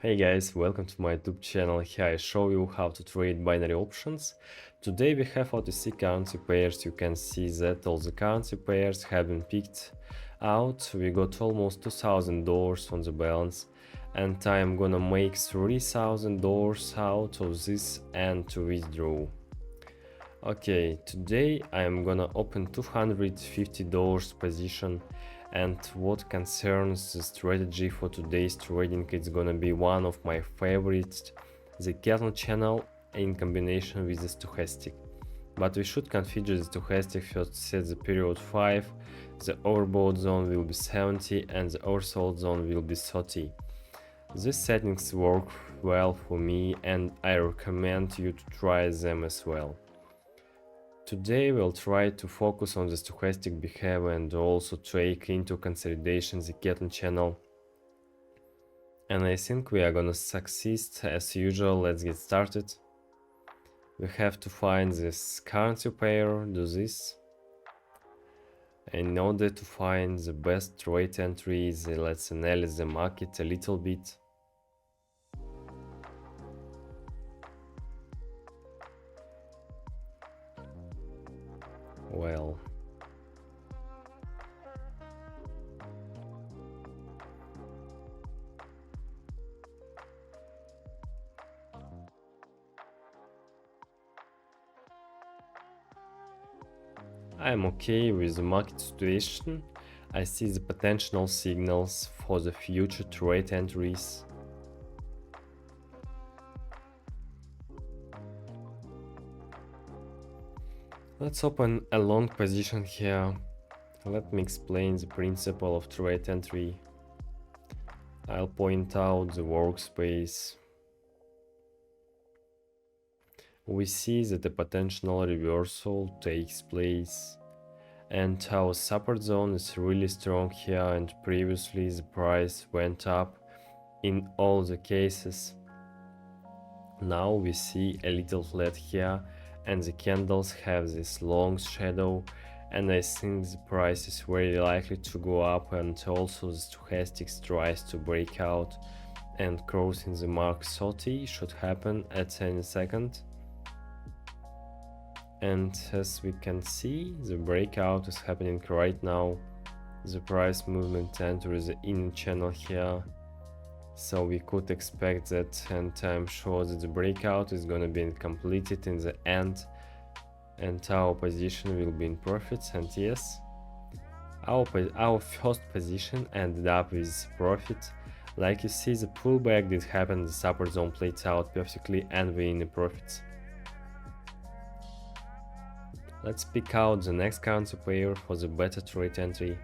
Hey guys, welcome to my YouTube channel. Here I show you how to trade binary options. Today we have OTC currency pairs. You can see that all the currency pairs have been picked out. We got almost $2,000 on the balance, and I'm gonna make $3,000 out of this and to withdraw. Okay, today I'm gonna open $250 position, and what concerns the strategy for today's trading, it's gonna be one of my favorites, the candle channel in combination with the stochastic. But we should configure the stochastic first, set the period 5, the overbought zone will be 70 and the oversold zone will be 30. These settings work well for me and I recommend you to try them as well. Today we'll try to focus on the stochastic behavior and also take into consideration the candle channel. And I think we are gonna succeed as usual. Let's get started. We have to find this currency pair, do this. In order to find the best trade entries, let's analyze the market a little bit. Well, I'm okay with the market situation. I see the potential signals for the future trade entries. Let's open a long position here. Let me explain the principle of trade entry. I'll point out the workspace. We see that the potential reversal takes place and our support zone is really strong here, and previously the price went up in all the cases. Now we see a little flat here and the candles have this long shadow, and I think the price is very likely to go up, and also the stochastics tries to break out and crossing the mark 30 should happen at any second. And as we can see, the breakout is happening right now. The price movement enters the inner channel here, so we could expect that, and I'm sure that the breakout is gonna be completed in the end and our position will be in profits. And yes, our first position ended up with profit. Like you see, the pullback did happen, the support zone played out perfectly and we're in the profits. Let's pick out the next currency pair for the better trade entry.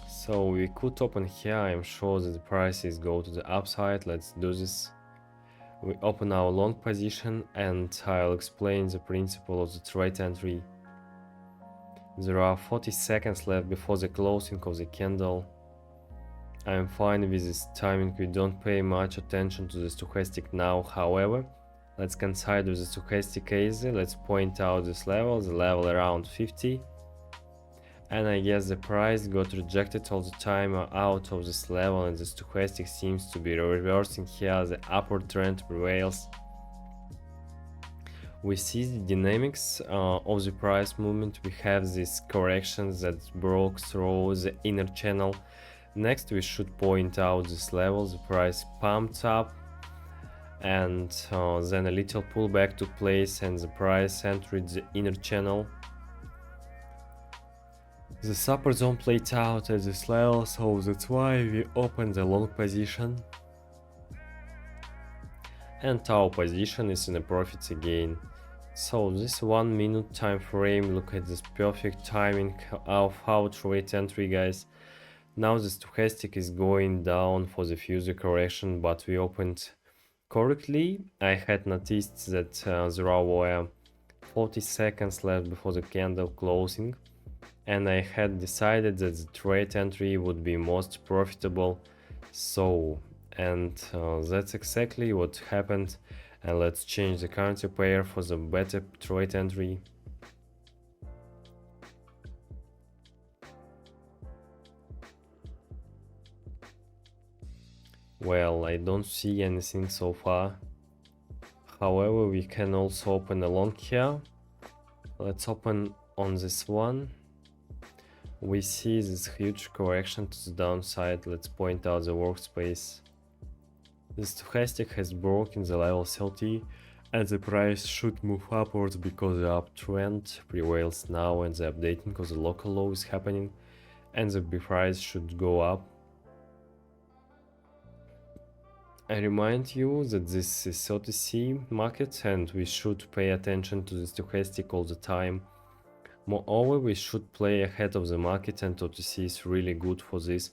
So we could open here. I'm sure that the prices go to the upside. Let's do this. We open our long position and I'll explain the principle of the trade entry. There are 40 seconds left before the closing of the candle. I'm fine with this timing. We don't pay much attention to the stochastic now. However, let's consider the stochastic case. Let's point out this level, the level around 50. And I guess the price got rejected all the time out of this level, and the stochastic seems to be reversing here. The upward trend prevails. We see the dynamics of the price movement. We have these corrections that broke through the inner channel. Next we should point out this level. The price pumped up and then a little pullback took place and the price entered the inner channel. The support zone played out at this level, so that's why we opened the long position. And our position is in the profits again. So this 1 minute time frame, look at this perfect timing of our trade entry, guys. Now the stochastic is going down for the further correction, but we opened correctly. I had noticed that there were 40 seconds left before the candle closing, and I had decided that the trade entry would be most profitable. So, and that's exactly what happened. And let's change the currency pair for the better trade entry. Well, I don't see anything so far. However, we can also open a long here. Let's open on this one. We see this huge correction to the downside. Let's point out the workspace. The stochastic has broken the level 30 and the price should move upwards because the uptrend prevails now and the updating of the local low is happening and the price should go up. I remind you that this is OTC market and we should pay attention to the stochastic all the time. Moreover, we should play ahead of the market and OTC is really good for this.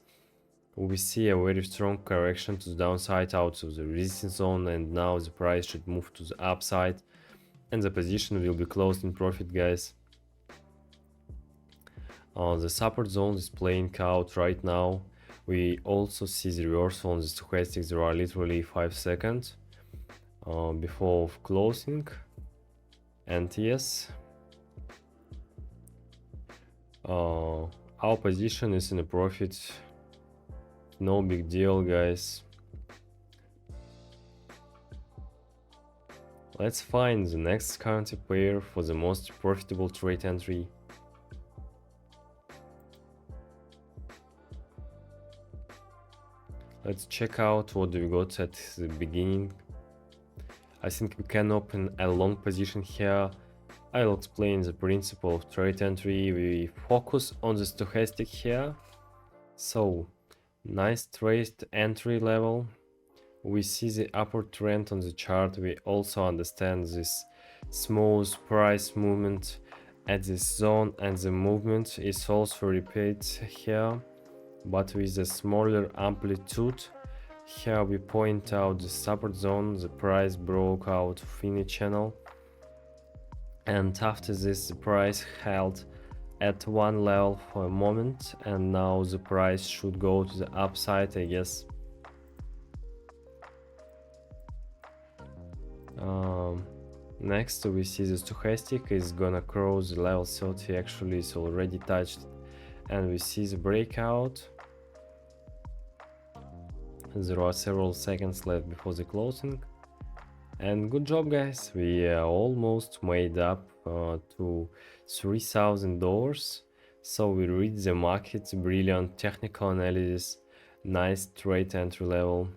We see a very strong correction to the downside out of the resistance zone and now the price should move to the upside and the position will be closed in profit, guys. The support zone is playing out right now. We also see the reversal on the stochastic. There are literally 5 seconds before closing. And yes, our position is in a profit. No big deal, guys. Let's find the next currency pair for the most profitable trade entry. Let's check out what we got at the beginning. I think we can open a long position here. I'll explain the principle of trade entry. We focus on the stochastic here. So, nice trade entry level. We see the upward trend on the chart. We also understand this smooth price movement at this zone and the movement is also repeated here, but with a smaller amplitude. Here we point out the support zone. The price broke out of any channel and after this the price held at one level for a moment and now the price should go to the upside, I guess. Next we see the stochastic is gonna cross the level 30, actually it's already touched, and we see the breakout. There are several seconds left before the closing. And good job, guys, we almost made up to $3,000. So we read the market, brilliant technical analysis, nice trade entry level,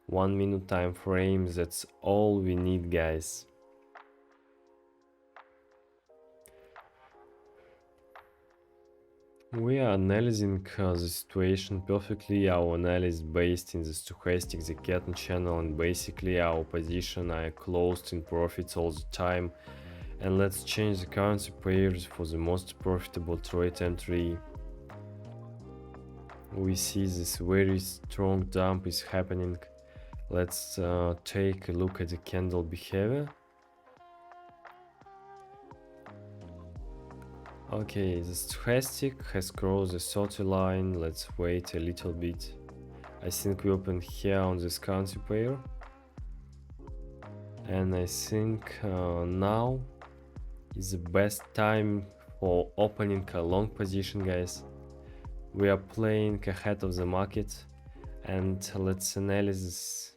1 minute time frame. That's all we need, guys. We are analyzing the situation perfectly. Our analysis based in the stochastic, the Keaton channel, and basically our position are closed in profits all the time. And let's change the currency pairs for the most profitable trade entry. We see this very strong dump is happening. Let's take a look at the candle behavior. Okay, the stochastic has crossed the 30 line. Let's wait a little bit. I think we open here on this currency pair. And I think now is the best time for opening a long position, guys. We are playing ahead of the market and let's analyze this.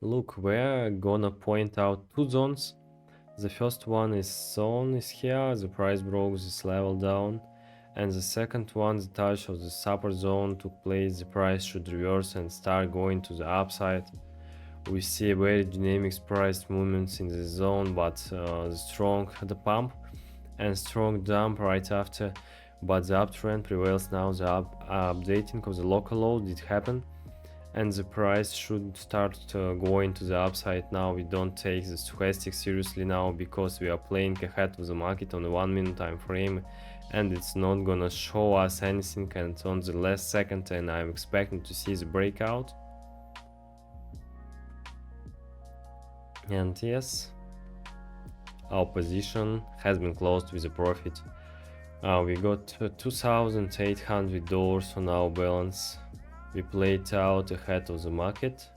Look, we're gonna point out two zones. The first one is zone is here, the price broke this level down, and the second one, the touch of the support zone took place. The price should reverse and start going to the upside. We see very dynamic price movements in the zone, but strong the pump and strong dump right after, but the uptrend prevails now. The updating of the local low did happen and the price should start going to the upside now. We don't take the stochastic seriously now because we are playing ahead of the market on the 1 minute time frame and it's not gonna show us anything, and on the last second and I'm expecting to see the breakout. And yes, our position has been closed with a profit. We got $2,800 on our balance. We played out ahead of the market.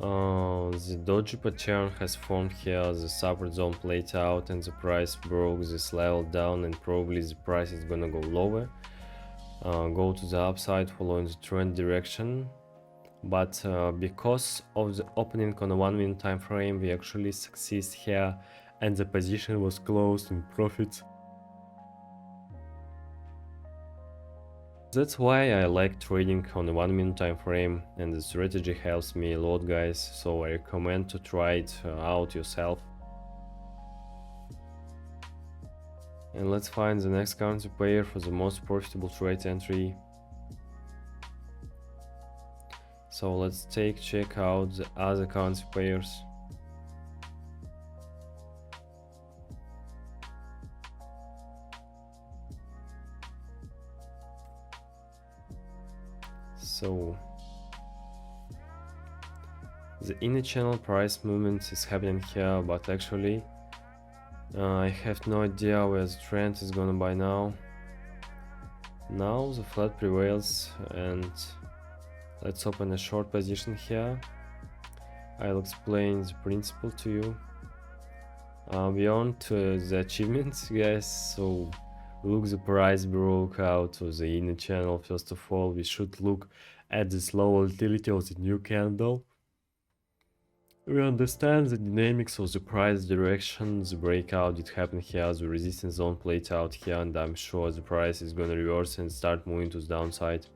The doji pattern has formed here, the support zone played out and the price broke this level down, and probably the price is gonna go lower, go to the upside following the trend direction. But because of the opening on a 1 minute time frame, we actually succeed here and the position was closed in profit. That's why I like trading on a 1 minute time frame, and the strategy helps me a lot, guys, so I recommend to try it out yourself. And let's find the next currency pair for the most profitable trade entry. So let's check out the other currency pairs. So the inner channel price movement is happening here, but actually I have no idea where the trend is gonna buy now. Now the flat prevails, and let's open a short position here. I'll explain the principle to you. Beyond the achievements, guys, so look, the price broke out of the inner channel. First of all, we should look at the slow volatility of the new candle. We understand the dynamics of the price direction. The breakout did happen here, the resistance zone played out here, and I'm sure the price is gonna reverse and start moving to the downside.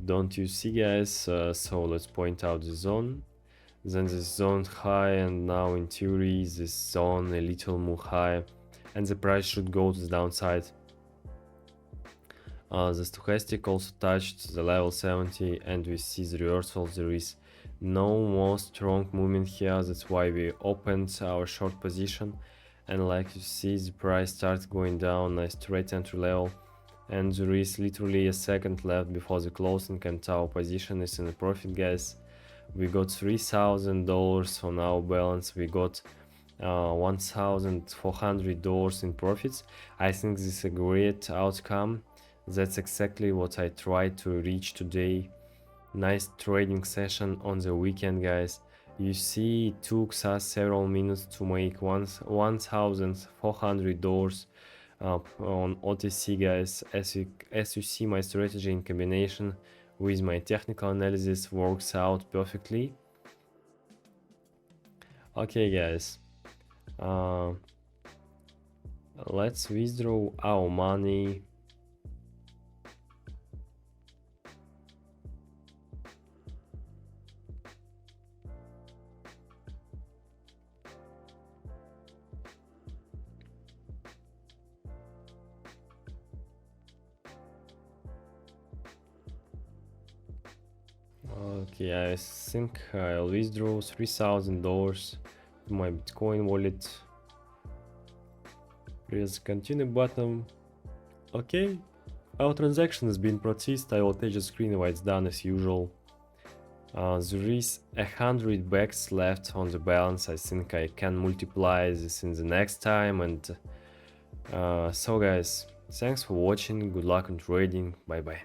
Don't you see, guys? So let's point out the zone. Then this zone high, and now in theory this zone a little more high, and the price should go to the downside. The stochastic also touched the level 70, and we see the reversal. There is no more strong movement here, that's why we opened our short position, and like you see, the price starts going down, nice trade entry level, and there is literally a second left before the closing, and our position is in a profit, guys. We got $3,000 on our balance, we got $1,400 in profits. I think this is a great outcome. That's exactly what I tried to reach today. Nice trading session on the weekend, guys. You see, it took us several minutes to make $1,400 on OTC, guys. As you see, my strategy in combination with my technical analysis works out perfectly. Okay, guys, let's withdraw our money. Okay, I think I'll withdraw $3,000 to my Bitcoin wallet. Press continue button. Okay, our transaction has been processed. I will take the screen while it's done as usual. There is 100 bucks left on the balance. I think I can multiply this in the next time. And so guys, thanks for watching. Good luck on trading. Bye bye.